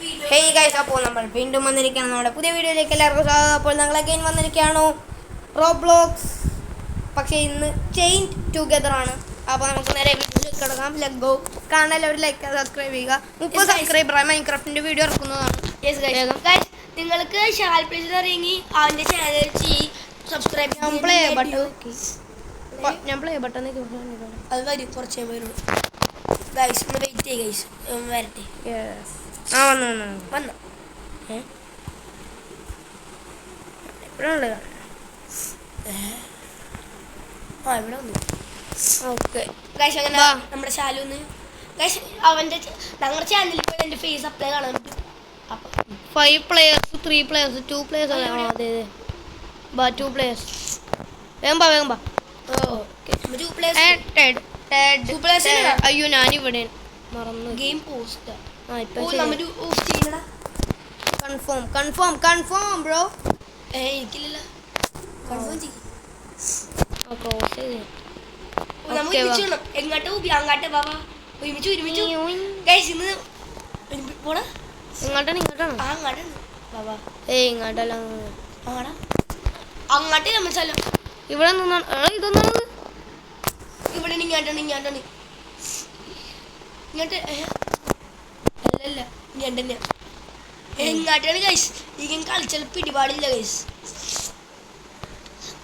Hey guys, അപ്പോൾ നമ്മൾ വീണ്ടും വന്നിരിക്കുകയാണ് നമ്മുടെ പുതിയ വീഡിയോയിലേക്ക്. എല്ലാവർക്കും സ്വാഗതം. അപ്പോൾ ഞങ്ങൾ അഗൈൻ വന്നിരിക്കുകയാണോ റോബ്ലോക്സ്, പക്ഷേ ഇന്ന് ചെയിൻ ടുഗദർ ആണ്. അപ്പോൾ നമുക്ക് നേരെ വീഡിയോയിലേക്ക് കിടക്കാം. Let go. കാണാൻ ഒരു ലൈക്ക് സബ്സ്ക്രൈബ് ചെയ്യുക. 30 സബ്സ്ക്രൈബറായി മൈൻക്രാഫ്റ്റിൻ്റെ വീഡിയോ ഇറക്കുന്നതാണ്. നിങ്ങൾക്ക് ഷാൽ പ്ലേസ് അറിയെങ്കിൽ അവൻ്റെ ചാനൽ സബ്സ്ക്രൈബ് ഞാൻ പ്ലേ ബട്ടൺ അത് വരും, കുറച്ചേ വരുള്ളൂ. ഗൈസ് ഒന്ന് വെയിറ്റ് ചെയ്യ, ഗൈസ് വരട്ടെ. വന്നു എപ്പോഴാണ് ഇവിടെ വന്നു. ഓക്കെ ഗൈസ്, അങ്ങനെ നമ്മുടെ ഷാലുന്ന് ഗൈസ് അവൻ്റെ ഞങ്ങളുടെ ചാനലിൽ പോയി എൻ്റെ ഫേസ് അപ്ലൈ കാണാൻ പറ്റും. അപ്പം 5 players, 3 players, 2 players. അതെ 2 players. വേഗം ബാ. അയ്യോ, ഞാനിവിടെ മറന്നു. Game post confirm bro. എനിക്കില്ല, കൺഫേം ചെയ്യും. എങ്ങോട്ട് അങ്ങാട്ടെ ബാബാ, ഒരുമിച്ചു ഗൈസ് ഇന്ന് പോണ ഇങ്ങോട്ടാണ് ബാബാ. ഇങ്ങോട്ടല്ല, അങ്ങാട്ടെ നമ്മൾ സ്ഥലം ഇവിടെ ഇതൊന്നാണ്. ഇവിടെ ഇങ്ങോട്ട് അല്ലല്ല ഇങ്ങോട്ട് എങ്ങാട്ടാണ് ഗൈസ്. ഈ ഗെയിം കളിച്ചാൽ പിടിപാടില്ല ഗൈസ്.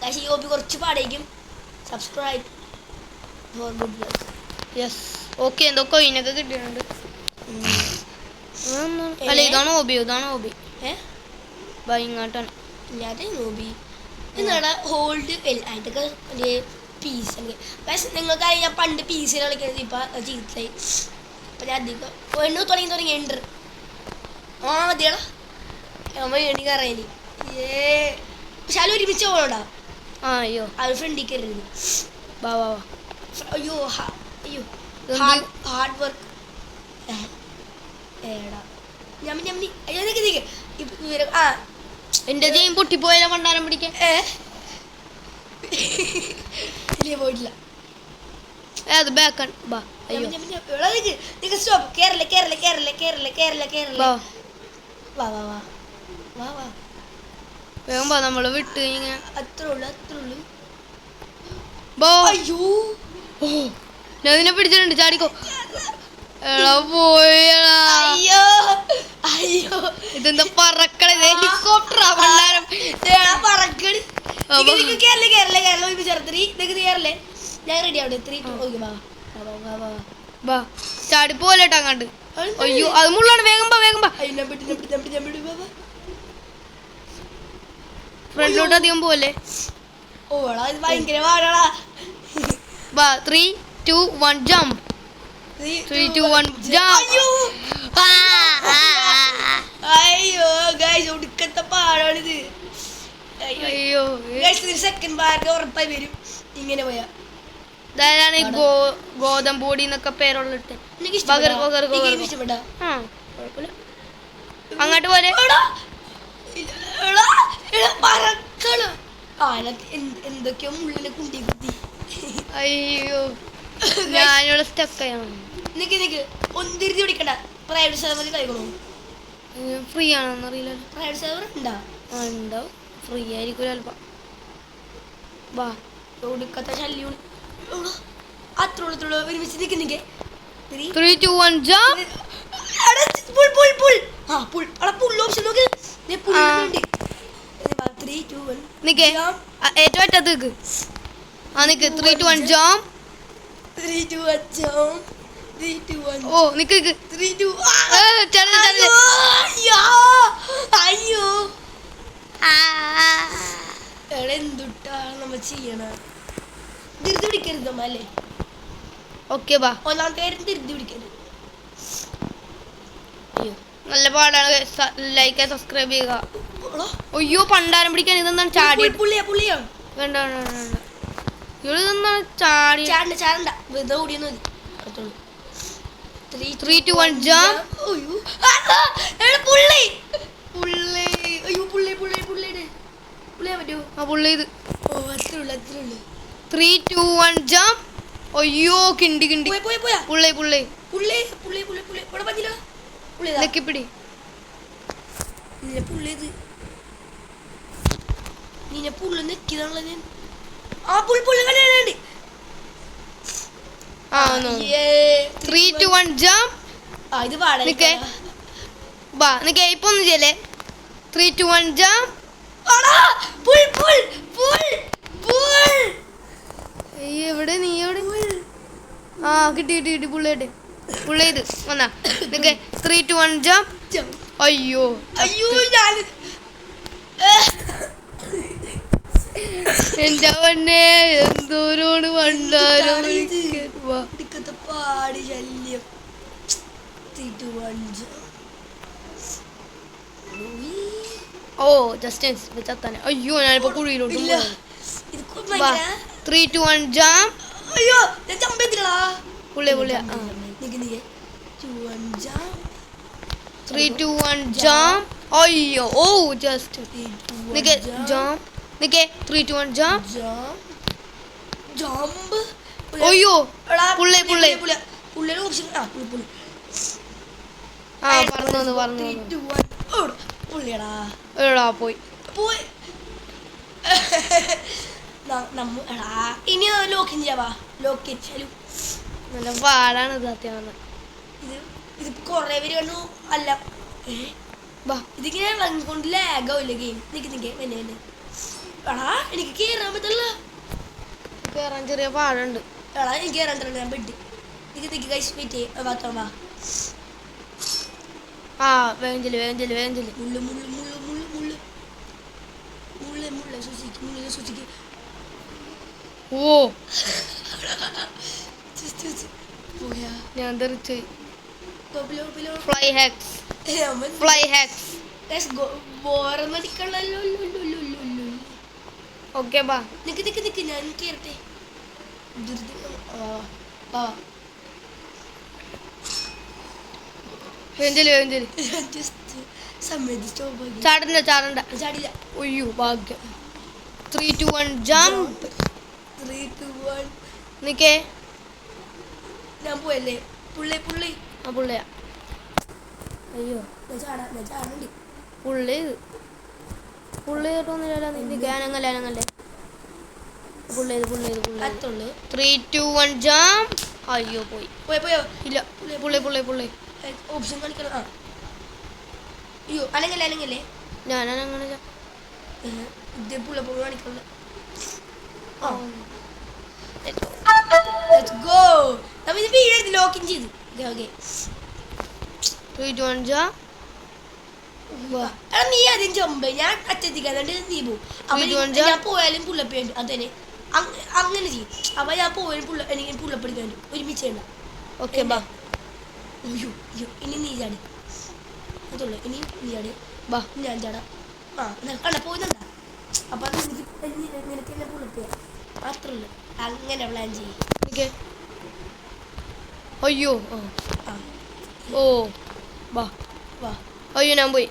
ഗൈസ് ഈ ഹോബി കുറച്ച് പാടേക്കും. Subscribe for good luck. Yes, okay. എന്തൊക്കെ കോയിനൊക്കെ കിട്ടിയിട്ടുണ്ട്. അല്ല, ഇതാണ് ഹോബി. ഇങ്ങോട്ടാണ് ഹോബി. എന്നാണ് ഹോൾഡ് അതിൻ്റെയൊക്കെ ഒരു പീസ്. പക്ഷേ നിങ്ങൾക്കറിയാം, ഞാൻ പണ്ട് പീസിൽ കളിക്കുന്നത്. ഇപ്പം ചീത്തയായി. അപ്പം ഞാൻ അധികം തുടങ്ങി എൻ്റർ മതിയാടാ എനിക്ക് അറിയാനി. പക്ഷെ അതിൽ ഒരുമിച്ച് പോകണോടാ. അയ്യോ, അത് ഫ്രണ്ടിൽ കയറരുത്. അയ്യോ ഹാർഡ് വർക്ക്. ഏടാ ഞമ്മി അയ്യോ എന്റെ ചെയിൻ പൊട്ടിപ്പോയാലോ പണ്ടാരം പിടിക്കാൻ. പോയിട്ടില്ല. അത് ബാക്കാൻ ബാ. സ്റ്റോപ്പ്. കേരള വാ വേഗം ബാ. നമ്മള് വിട്ട് ഇങ്ങനെ അത്രേ ഉള്ളു. അയ്യോ, ഞാൻ നിന്നെ പിടിച്ചിട്ടുണ്ട്. ചാടിക്കോ. അയ്യോ ഇതെന്താ പറക്കണ ഹെലികോപ്റ്ററാ പണ്ടാരം. പറക്കണ്. കേരള ഞാൻ റെഡി ആവട്ടെ. 3 2 ബാ. ചാടിപ്പോലെട്ടോ അങ്ങാണ്ട്. അയ്യോ, അത് മുള്ളാണ്. വേഗം ബാ. ഫ്രണ്ടിലോട്ട് അധികം പോലെ. ഓടാ, ഇത് ഭയങ്കര പാടാടാ. ബാ. 3 2 1 ജമ്പ്. 3 2 1 ജമ്പ്. അയ്യോ ഗൈസ്, ഒടുക്കത്തെ പാടാണിത്. അയ്യോ, സെക്കൻഡ് പാർട്ട് ഉറപ്പായി വരും ഇങ്ങനെ പോയാ. ഇതാണ് ഗോതമ്പൊടി എന്നൊക്കെ പേരുള്ളിട്ട്. അങ്ങോട്ട് പോലെ എന്തൊക്കെയോ മുള്ളിനെ കുണ്ടി കുത്തി. അയ്യോ, ഞാനിവിടെ സ്റ്റക്കാണ്. നിക്ക് ഒന്ന് തിരിഞ്ഞു പിടിക്കണ്ട. പ്രൈവറ്റ് സെർവറിൽ കളിക്കണോ? ഫ്രീ ആണോന്ന് അറിയില്ല. പ്രൈവറ്റ് സെർവർ ഉണ്ടോ? ഫ്രീ ആയിരിക്കും ചിലപ്പോൾ. വാ. ഒടുക്കത്തെ ശല്യം. അത്ര ഒരുമിച്ച് നിൽക്കുന്നേ. 3 2 1 ജമ്പ്. ഏറ്റവും അറ്റത്ത് നിക്ക്. 3 2 1 ജമ്പ്. 3 2 1 ജമ്പ്. 3 2 1. ഓ നിക്ക് 3 2. അയ്യോ എന്തുട്ടാണ് നമ്മൾ ചെയ്യണ? ധൃതി പിടിക്കരുത് അല്ലേ? ഓക്കെ ബാ. ഒന്നാമത്തെ കാര്യം ധൃതി പിടിക്കരുത്. അയ്യോ, നല്ല പാടാണ്. ലൈക്ക് സബ്സ്ക്രൈബ് ചെയ്യുക. അയ്യോ, പണ്ടാരം പിടിക്കാൻ ഇതെന്താണ് ചാടി? വേണ്ട. ഇതെന്താണ് ചാടി? ചാടണ്ട വെറുതെ ഓടിയൊന്നും മതി. 3 2 1 ജമ്പ്. പുള്ളി ഇത് 3 2 1 ജമ്പ്. അയ്യോ, കിണ്ടി പുള്ളി പുള്ളി നെക്കിപ്പിടി. നിന്നെ പുള്ളിയത് നിന്നെ പുള്ളി നെക്കിതാണല്ലോ ഞാൻ ആ പുള്ളി കണ്ടുണ്ട് ആ 3 2 1 ജംപ് ആ ഇത് പാടാ നിക്കേ ബാ നിക്കേ ഇപ്പൊ ഒന്ന് ചെയ്യല്ലേ 3 2 1 ജംപ് എവിടെ നീ എവിടെ ആ കിട്ടി കിട്ടി കിട്ടി പുള്ളി ഇത് വന്നാ നിക്കേ 3 2 1 ജംപ് അയ്യോ അയ്യോ ഞാൻ എന്റെ പൊന്നെ എന്തോരോട് വണ്ടാരോ പാടി ശല്യം ഓ ജസ്റ്റ് ചത്താനെ അയ്യോ ഞാനിപ്പോ കുഴിയിലോട്ട് ഇല്ല. ഇത് വാ ഭയങ്കര 3 2 1 ജംപ് അയ്യോ ഞാൻ ജമ്പ് ചെയ്തില്ലടാ പുള്ളി ആ നിക്ക് 3 2 1 ജംപ് അയ്യോ ഓ ജസ്റ്റ് നിക്കേ ജംപ് നിക്കേ 3 2 1 ജംപ് ജമ്പ് അയ്യോ പുള്ളി പുള്ളിയുടെ ഓപ്ഷൻ ആ പുള്ളി ആ പറഞ്ഞു പുള്ളിയടാ എടാ പോയി പോയി ഇനി ലോക്കിൻ ചെയ്യാവാ ലോക്കിൻ ശരി നല്ല പാടാണ് സത്യം പറഞ്ഞാൽ ഇത് കൊറേ പേര് കണ്ടു അല്ല വാ ഇതിങ്ങനെ കൊണ്ട് ലാഗാവില്ല ഗെയിം നിക്ക് എന്നെ എടാ എനിക്ക് കേറാൻ പറ്റില്ല കേറാൻ ചെറിയ പാടുണ്ട് എടാ എനിക്ക് കേറാൻ ഞാൻ ബെഡ് നിക്ക് കഴിച്ച് വെയിറ്റ് വാ ആ വേഗം ചെല്ല് മുള്ള സൂചിക്ക് ഓ പോയാ ഞാൻ തെറിച്ചു ബിലോ ഫ്ലൈ ഹാക്സ് ബോറന്നടിക്കണല്ലോ ഓക്കെ ബാ നിക്ക് ഞാൻ കേറട്ടെ വേഗം ചെല്ല് ചാടണ്ട ചാടില്ല ഒയ്യോ ഭാഗ്യം 3 2 1 ജംപ് 3 2 1 നിക്കേ ഞാൻ പോയല്ലേ പുള്ളി ആ പുള്ളിയാ അയ്യോ ഞാൻ ചാടണ്ട് പുള്ളി കേട്ടൊന്നുമില്ല നിക്കേ അനങ്ങല്ലേ പുള്ളി അത്തുള്ളു 3 2 1 ജംപ് അയ്യോ പോയോ ഇല്ല പുള്ളി ഓപ്ഷൻ കളിക്കണം ആ അയ്യോ അനങ്ങല്ലേ ഞാനങ്ങനെ ഇത് പുള്ളപ്പോൾ കാണിക്കണല്ലോ നമ്മ ഇത് വീട് ലോക്കിൻ ചെയ്തു ഓക്കെ 3 2 1 ജംപ് എടാ നീ ആദ്യം ജമ്പ് ഞാൻ അറ്റെത്തിക്കാതെ നീ പോകും അപ്പൊ ഞാൻ പോയാലും പുള്ളപ്പ് ഉണ്ട് അതന്നെ അങ്ങനെ ചെയ്യും അപ്പൊ ഞാൻ പോയാലും എനിക്ക് പുള്ളപ്പ് എടുക്കാൻ ഒരുമിച്ച് ചെയ്യണം ഓക്കെ ബാ അയ്യോ ഇനി നീ ചാടി അതുള്ളൂ ഇനി നീ ചാടി ബാ ഞാൻ ചാടാം ആ കണ്ട പോകുന്നുണ്ടാ അപ്പൊ അത് നിനക്ക് എന്നെ പുള്ളപ്പ് ചെയ്യാം മാത്രമല്ല അങ്ങനെ പ്ലാൻ ചെയ്യും നിക്കേ അയ്യോ ആ ഓ വാ വാ അയ്യോ ഞാൻ പോയി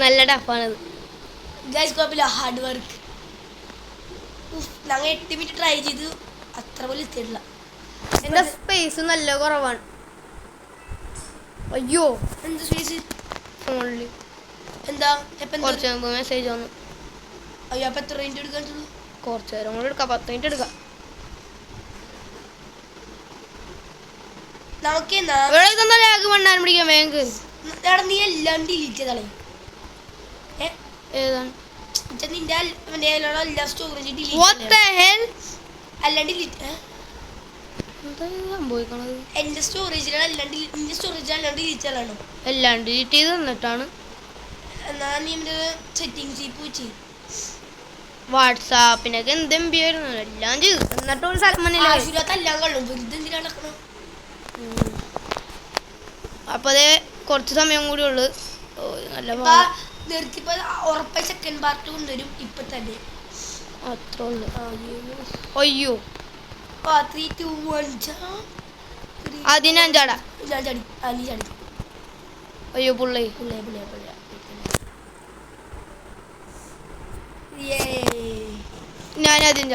നല്ല ടഫാണത് ഗൈസ് കുഴപ്പമില്ല ഹാർഡ് വർക്ക് ഞങ്ങൾ 8 മിനിറ്റ് ട്രൈ ചെയ്തു അത്ര പോലും എത്തിയിട്ടില്ല എന്റെ സ്പേസ് നല്ല കുറവാണ് അയ്യോ എന്ത് സ്പേസ് ഫോണിൽ എന്താ കുറച്ച് മുമ്പ് മെസ്സേജ് വന്നു അയ്യോ അപ്പൊ എത്ര മിനിറ്റ് എടുക്കാൻ കുറച്ച് നേരം കൂടെ എടുക്കാം 10 മിനിറ്റ് എടുക്കാം നമുക്ക് ലാഗ് വണ്ണാൻ പിടിക്കാൻ വേഗം നീ എല്ലാം ഡിലീറ്റ് ചെയ്താളേ ഏതാണ് നിന്റെ എല്ലാ സ്റ്റോറേജ് എല്ലാം ഡിലീറ്റ് സംഭവിക്കണത് എന്റെ സ്റ്റോറേജിലാണ് നിന്റെ സ്റ്റോറേജ് അല്ലാണ്ട് ഡിലീറ്റ് ചെയ്യലാണോ എല്ലാം ഡിലീറ്റ് ചെയ്ത് തന്നിട്ടാണ് എന്നാ നീ സെറ്റിംഗ്സ് പോയി ചെയ്യും വാട്സാപ്പിനൊക്കെ എന്ത് എം ബി ആയിരുന്നു എല്ലാം ചെയ്തു എന്നിട്ട് ഒരു സ്ഥലം എല്ലാം കള്ളും വെറുതെ എന്തിനാ നടക്കണം അപ്പൊ അതേ കുറച്ച് സമയം കൂടി ഉള്ളു നല്ല നിർത്തിപ്പോ ഉറപ്പായി സെക്കൻഡ് പാർട്ട് കൊണ്ടുവരും ഇപ്പൊ തന്നെ അത്ര ഉള്ളു അയ്യോ 3 2 1 ആദ്യം ഞാൻ ചാടാ ഞാൻ ചാടി നീ ചാടി അയ്യോ പുള്ളി ഞാൻ ആദ്യം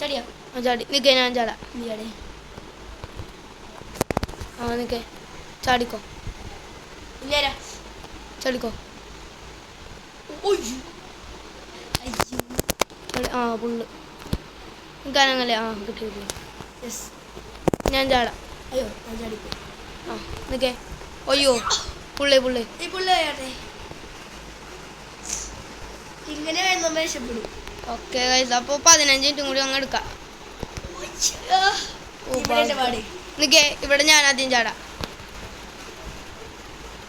ചാടിയാ ചാടി നിൽക്കാൻ ഞാൻ ചാടാ നീ ചാടി ആ നിക്കേ ചാടിക്കോ നേരാ ചാടിക്കോ ഒയ്യോ അയ്യോ ആ പുള്ള് നിൽക്കാനങ്ങനെ ആ കിട്ടി കിട്ടി യെസ് ഞാൻ ചാടാം അയ്യോ ഞാൻ ചാടിപ്പോയി ആ നിക്കേ അയ്യോ പുള്ളേ പുള്ളേ ഈ പിള്ളേട്ടെ ഇങ്ങനെ നമ്മൾ രക്ഷപ്പെടും ഓക്കെ ഗൈസ് അപ്പോൾ 15 മിനിറ്റും കൂടി അങ്ങ് എടുക്കാം ഇവിടെ പാട് നിക്കേ ഇവിടെ ഞാൻ ആദ്യം ചാടാം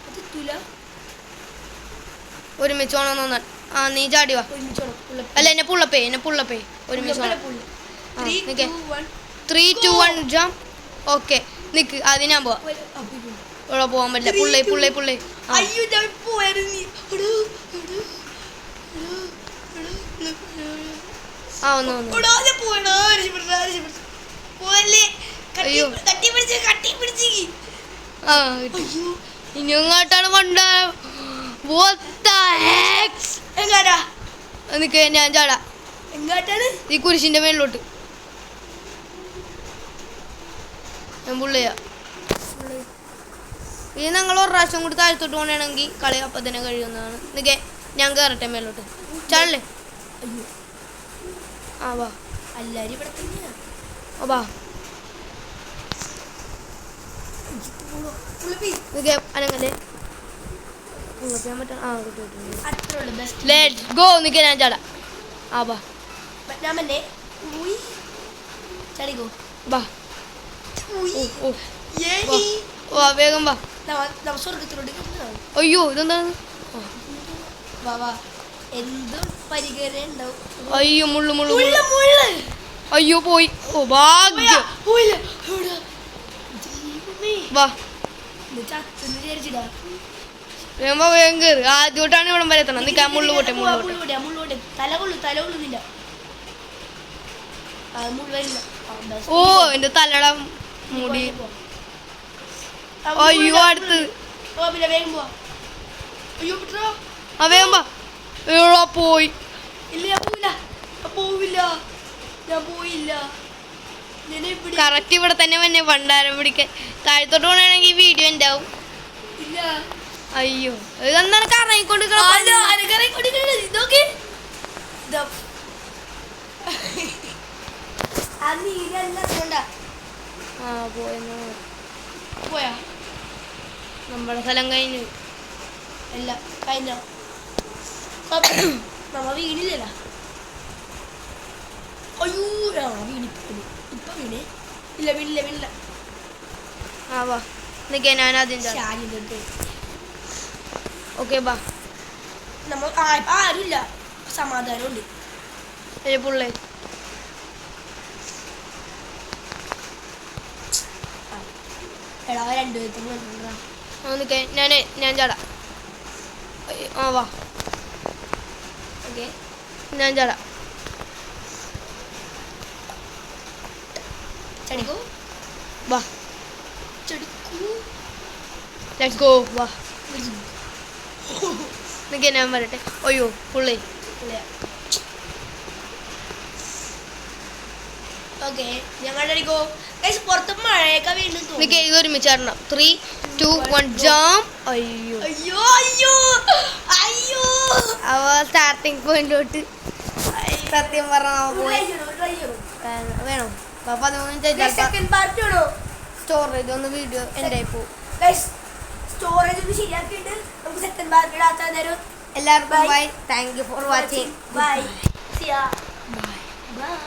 അതെത്തൂല ഒരുമിച്ച് വേണമെന്ന് ആ നീ ചാടി വാ ഒരുമിച്ചോണം അല്ല എന്നെ പുള്ളപ്പേ ഒരുമിച്ച് വേണം ആ, നിക്കേ. 3 2 1 ജാം ഓക്കെ നിക്ക് ആദ്യം ഞാൻ പോവാം ഇവിടെ പോകാൻ പറ്റില്ല പുള്ളേ ആ അയ്യോ ഞാൻ പോയായിരുന്നു ആ ഒന്ന് അയ്യോ. ആ കിട്ടി. ഇനി എങ്ങോട്ടാണ് കൊണ്ടാ എങ്ങാട്ടാ നിക്ക് ഞാൻ ചാടാ എങ്ങാട്ടാണ് ഈ കുരിശിന്റെ മേളിലോട്ട് ഞാൻ പുള്ളിയാ ഇനി ഞങ്ങൾ ഒരു പ്രാവശ്യം കൂടി താഴ്ത്തോട്ട് പോകണമെങ്കിൽ കളി അപ്പം തന്നെ കഴിയുന്നതാണ് നിക്കേ ഞാൻ കയറട്ടെ മേലോട്ട് ചാടല്ലേ അയ്യോ ആ വാ എല്ലാരും ഇവിടെ തന്നെയാ ആ വാ നിക്കേ അനങ്ങല്ലേ ചെയ്യാൻ പറ്റാ ആ കിട്ടി അത്രേ ഉള്ളൂ ബെസ്റ്റ് ലെറ്റ്സ് ഗോ നിക്കേ ഞാൻ ചാടാ ആ വാ ഞാൻ തന്നെ ചടിക്കോ വാ ഓ വാ വാ വേഗം വാ സ്വർഗത്തിലോട്ട് അയ്യോ ഇതെന്താണ് വാ വാ എന്തും പരിഹാരം ഉണ്ടാവും അയ്യോ മുള്ളു മുള്ള മുള്ള അയ്യോ പോയി ഓ ഭാഗ്യം വാ ചത്തെന്ന് വിചാരിച്ചിടാ വേഗം വാ വേഗം കയറി ആദ്യമായിട്ടാണ് ഇവിടം വരെ എത്തണം നിൽക്കാൻ മുള്ളു പോട്ടെ മുള്ളോട്ടെ തല കൊള്ളുന്നില്ല മുള്ള വരില്ല ഓ എന്റെ തലയുടെ മുടി അയ്യോ അടുത്ത് ഓ പിന്നെ വേഗം പോവാ അയ്യോ വിട്ടോ ആ വേഗം വാ എവിടെ പോയി ഇല്ല ഞാൻ പോയില്ല കറക്റ്റ് ഇവിടെ തന്നെ വന്നെ പണ്ടാരം പിടിക്കാൻ താഴത്തോട്ട് പോകണമെങ്കിൽ വീഡിയോ ഉണ്ടാവും ഇല്ല അയ്യോ ഇതെന്താണ് കറങ്ങിക്കൊണ്ട് ആ പോയെന്ന് പോയാ നമ്മുടെ സ്ഥലം കഴിഞ്ഞു അല്ല കഴിഞ്ഞ നമ്മ വീണില്ലല്ലോ അയ്യോ വീണിപ്പോ ഇപ്പൊ വീണില്ല ആ വാ നിൽക്കേ ഞാൻ ആദ്യം ഓക്കെ ബാ നമ്മൾ ആരുമില്ല സമാധാനമുണ്ട് പുള്ളേ എടാ രണ്ടുപേർക്കും ആ നിൽക്കേ ഞാൻ ചാടാം ആ വാ ഓക്കെ ഞാൻ ചാടാം ചടിക്കോ വാ ചടിക്കൂ ലെറ്റ്സ് ഗോ വാ നിൽക്കേ ഞാൻ വരട്ടെ അയ്യോ പുള്ളേ ഓക്കെ ഞങ്ങളുടെ അടിക്കോ പുറത്ത് മഴയൊക്കെ വീണ്ടും നിൽക്കേ ഇത് ഒരുമിച്ച് ചാടണം 3 2 1 ജാം അയ്യോ അയ്യോ അയ്യോ അയ്യോ അവ സ്റ്റാർട്ടിങ് പോയിന്റോട്ട് സത്യം പറഞ്ഞ വേണോ സ്റ്റോറേജ് ഒന്ന് വീഡിയോ എൻ്റെ പോകും സ്റ്റോറേജ് ഒന്ന് ശരിയാക്കിയിട്ട് നമുക്ക് സെക്കൻഡ് പാർട്ട് ഇടാത്ത നേരം എല്ലാവർക്കും bye thank you for watching bye see ya by